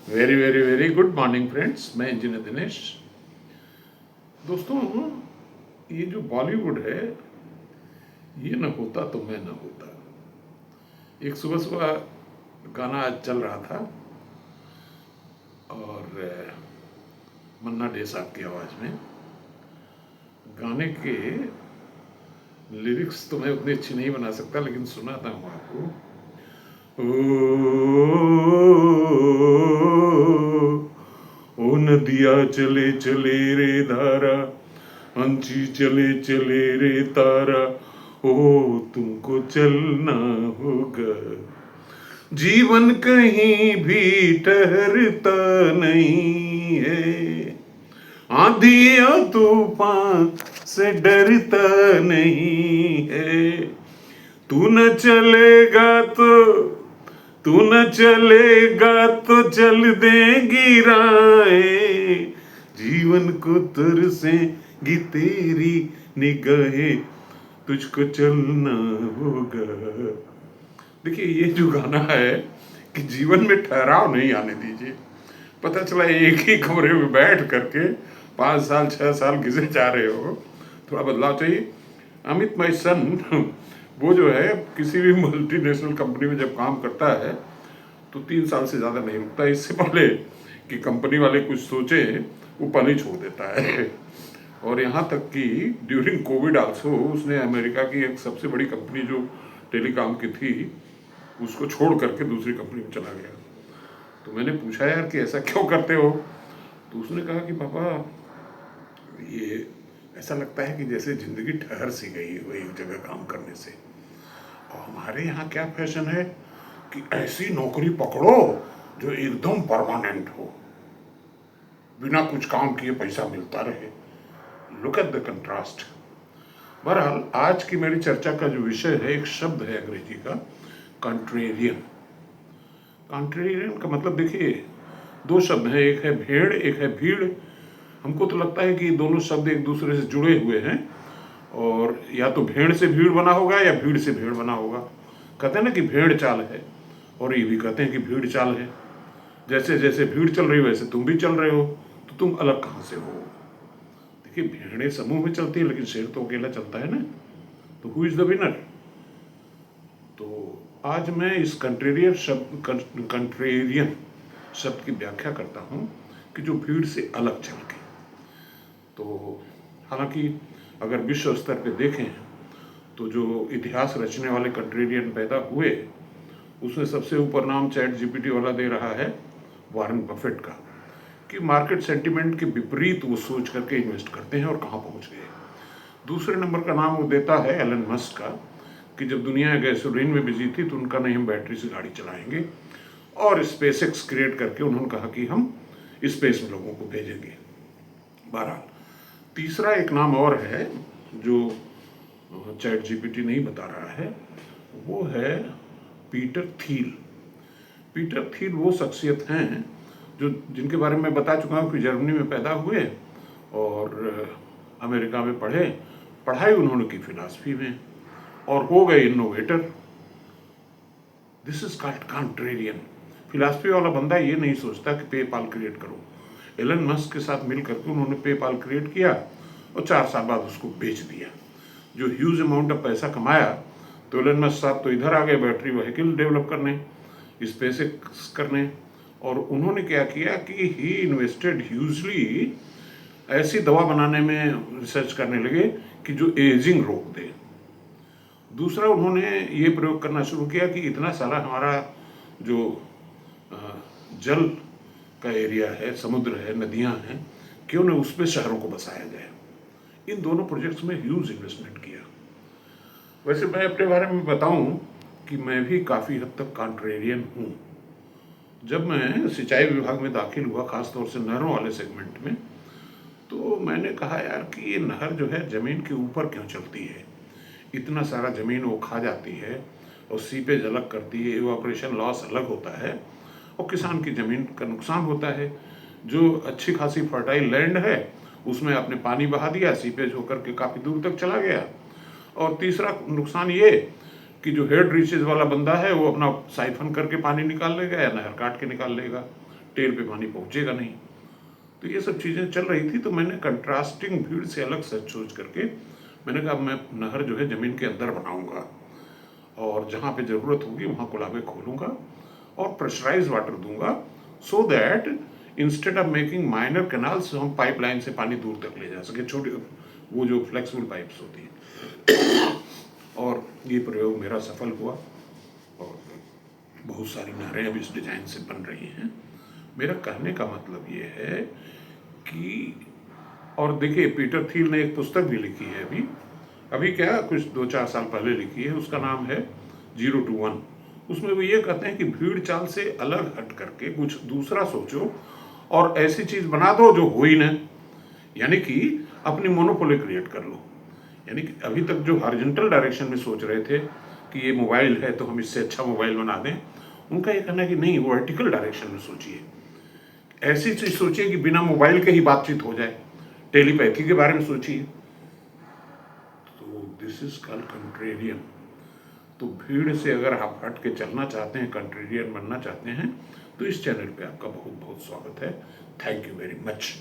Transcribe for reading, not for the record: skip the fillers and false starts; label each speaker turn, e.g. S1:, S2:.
S1: Very very very good morning friends. मैं engineer Dinesh. दोस्तों, ये जो बॉलीवुड है, ये न होता तो मैं न होता। एक सुबह सुबह गाना आज चल रहा था और मन्ना डे साहब की आवाज़ में गाने के लिरिक्स तो मैं उतनी अच्छी नहीं बना सकता, लेकिन सुनाता हूँ आपको। ओ नदिया चले चले रे धारा, अंशी चले चले रे तारा, ओ तुमको चलना होगा। जीवन कहीं भी ठहरता नहीं है, आंधी या तूफान से डरता नहीं है। तू न चलेगा तो तू न चलेगा तो चल देंगी राहें, जीवन को तरसेंगी तेरी निगाहें, तुझको चलना होगा। देखिए, ये जो गाना है कि जीवन में ठहराव नहीं आने दीजिए। पता चला एक ही कमरे में बैठ करके 5 साल 6 साल घिसे जा रहे हो, थोड़ा बदलाव चाहिए। अमित माई सन, वो जो है किसी भी मल्टीनेशनल कंपनी में जब काम करता है तो 3 साल से ज़्यादा नहीं रुकता। इससे पहले कि कंपनी वाले कुछ सोचे, वो पल ही छोड़ देता है। और यहाँ तक कि ड्यूरिंग कोविड आल्सो उसने अमेरिका की एक सबसे बड़ी कंपनी जो टेलीकॉम की थी, उसको छोड़ करके दूसरी कंपनी में चला गया। तो मैंने पूछा, यार कि ऐसा क्यों करते हो? तो उसने कहा कि पापा, ये ऐसा लगता है कि जैसे ज़िंदगी ठहर सी गई हो एक जगह काम करने से। और हमारे यहाँ क्या फैशन है कि ऐसी नौकरी पकड़ो जो एकदम परमानेंट हो, बिना कुछ काम किए पैसा मिलता रहे। Look at the contrast. बहरहाल, आज की मेरी चर्चा का जो विषय है, एक शब्द है अंग्रेजी का, कॉन्ट्रेरियन। कॉन्ट्रेरियन का मतलब देखिए, 2 शब्द हैं, एक है भेड़, एक है भीड़। हमको तो लगता है कि दोनों शब्द एक दूसरे से जुड़े हुए हैं, और या तो भेड़ से भीड़ बना होगा या भीड़ से भेड़ बना होगा। कहते हैं ना कि भेड़ चाल है, और ये भी कहते हैं कि भीड़ चाल है। जैसे जैसे भीड़ चल रही हो वैसे तुम भी चल रहे हो, तो तुम अलग कहाँ से हो? देखिए, भेड़ें समूह में चलती है, लेकिन शेर तो अकेला चलता है ना। तो हु इज द विनर? तो आज मैं इस कंट्रेरियन शब्द की व्याख्या करता हूँ कि जो भीड़ से अलग चल के। तो हालांकि अगर विश्व स्तर पे देखें तो जो इतिहास रचने वाले कंट्रेरियन पैदा हुए, उसमें सबसे ऊपर नाम चैट जीपीटी वाला दे रहा है, वॉरेन बफेट का, कि मार्केट सेंटिमेंट के विपरीत वो सोच करके इन्वेस्ट करते हैं और कहाँ पहुँच गए। दूसरे नंबर का नाम वो देता है एलन मस्क का, कि जब दुनिया गैसोलीन में बिजी थी तो उनका नहीं, हम बैटरी से गाड़ी चलाएंगे, और स्पेसएक्स क्रिएट करके उन्होंने कहा कि हम स्पेस में लोगों को भेजेंगे। बहरहाल, तीसरा एक नाम और है जो चैट जीपीटी नहीं बता रहा है, वो है पीटर थील। पीटर थील वो शख्सियत हैं जो जिनके बारे में मैं बता चुका हूँ कि जर्मनी में पैदा हुए और अमेरिका में पढ़े, पढ़ाई उन्होंने की फिलॉसफी में, और हो गए innovator. This is called contrarian. Philosophy वाला बंदा ये नहीं सोचता कि पेपाल क्रिएट करो। एलन मस्क के साथ मिल करके उन्होंने पेपाल क्रिएट किया और 4 साल बाद उसको बेच दिया। जो ह्यूज अमाउंट ऑफ पैसा कमाया, तो एलन मस्क साहब तो इधर आ गए बैटरी व्हीकल डेवलप करने, स्पेसएक्स करने। और उन्होंने क्या किया कि ही इन्वेस्टेड ह्यूजली, ऐसी दवा बनाने में रिसर्च करने लगे कि जो एजिंग रोक दे। दूसरा, उन्होंने ये प्रयोग करना शुरू किया कि इतना सारा हमारा जो जल का एरिया है, समुद्र है, नदियां हैं, क्यों न उस पर शहरों को बसाया जाए। इन दोनों प्रोजेक्ट्स में ह्यूज इन्वेस्टमेंट किया। वैसे मैं अपने बारे में बताऊं कि मैं भी काफ़ी हद तक कॉन्ट्रेरियन हूँ। जब मैं सिंचाई विभाग में दाखिल हुआ, खासतौर से नहरों वाले सेगमेंट में, तो मैंने कहा, यार कि ये नहर जो है ज़मीन के ऊपर क्यों चलती है? इतना सारा ज़मीन वो खा जाती है, और सीपेज अलग करती है, इवापोरेशन लॉस अलग होता है, और किसान की ज़मीन का नुकसान होता है। जो अच्छी खासी फर्टाइल लैंड है, उसमें आपने पानी बहा दिया, सीपेज होकर के काफ़ी दूर तक चला गया। और तीसरा नुकसान ये कि जो हेड रीचेज वाला बंदा है, वो अपना साइफन करके पानी निकाल लेगा या नहर काट के निकाल लेगा। टेल पे पानी पहुंचेगा नहीं। तो ये सब चीज़ें चल रही थी। तो मैंने कंट्रास्टिंग भीड़ से अलग सोच करके मैंने कहा मैं नहर जो है ज़मीन के अंदर बनाऊंगा और जहाँ पे ज़रूरत होगी वहाँ कुलाबे खोलूँगा और प्रेशराइज वाटर दूंगा, so that instead of making minor canals हम पाइपलाइन से पानी दूर तक ले जा सके, छोटे वो जो फ्लेक्सिबल पाइप्स होती हैं। और ये प्रयोग मेरा सफल हुआ और बहुत सारी नहरें अब इस डिज़ाइन से बन रही हैं। मेरा कहने का मतलब ये है कि, और देखिए पीटर थियल ने एक पुस्तक भी लिखी है अभी क्या कुछ 2-4 साल पहले लिखी है, उसका नाम है 0 to 1। उसमें वो ये कहते हैं कि भीड़ चाल से अलग हट करके कुछ दूसरा सोचो और ऐसी चीज़ बना दो जो हो ही ना, यानी कि अपनी मोनोपोली क्रिएट कर लो। यानी कि अभी तक जो हॉरिजॉन्टल डायरेक्शन में सोच रहे थे कि ये मोबाइल है तो हम इससे अच्छा मोबाइल बना दें, उनका ये कहना है कि नहीं, वर्टिकल डायरेक्शन में सोचिए। ऐसी चीज़ सोचिए कि बिना मोबाइल के ही बातचीत हो जाए, टेलीपैथी के बारे में सोचिए। तो दिस इज कॉल्ड कंट्रेरियन। तो भीड़ से अगर आप हट के चलना चाहते हैं, कंट्रेरियन बनना चाहते हैं, तो इस चैनल पे आपका बहुत बहुत स्वागत है। Thank you very much.